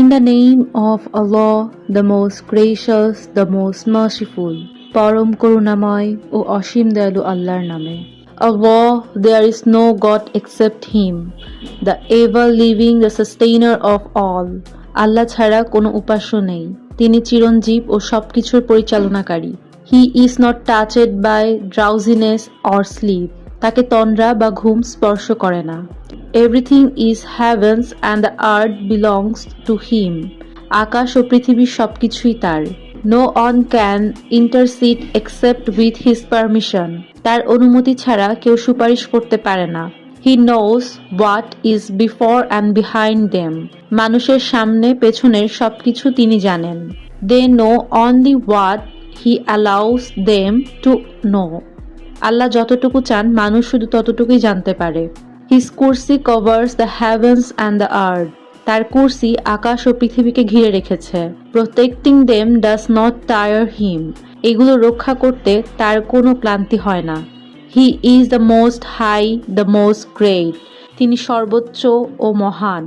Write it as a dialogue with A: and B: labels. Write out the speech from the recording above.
A: In the name of Allah, the most gracious, the most merciful, পরম করুণাময় ও অসীম দয়ালু আল্লাহর নামে। Allah, there is no God except Him, the ever living, the sustainer of all. আল্লাহ ছাড়া কোনো উপাস্য নেই, তিনি চিরঞ্জীব ও সবকিছুর পরিচালনাকারী। He is not touched by drowsiness or sleep, তাকে তন্দ্রা বা ঘুম স্পর্শ করে না। Everything is heavens and the earth belongs to him. আকাশ ও পৃথিবীর সবকিছুই তার। No one can intercede except with his permission. তার অনুমতি ছাড়া কেউ সুপারিশ করতে পারে না। He knows what is before and behind them. মানুষের সামনে পেছনের সবকিছু তিনি জানেন। They know only what he allows them to know. আল্লাহ যতটুকু চান মানুষ শুধু ততটুকুই জানতে পারে। His Kursi covers the heavens and the earth. তার কুরসি আকাশ ও পৃথিবীকে ঘিরে রেখেছে। Protecting them does not tire him. এগুলো রক্ষা করতে তার কোনো ক্লান্তি হয় না। He is the most high, the most great. তিনি সর্বোচ্চ ও মহান।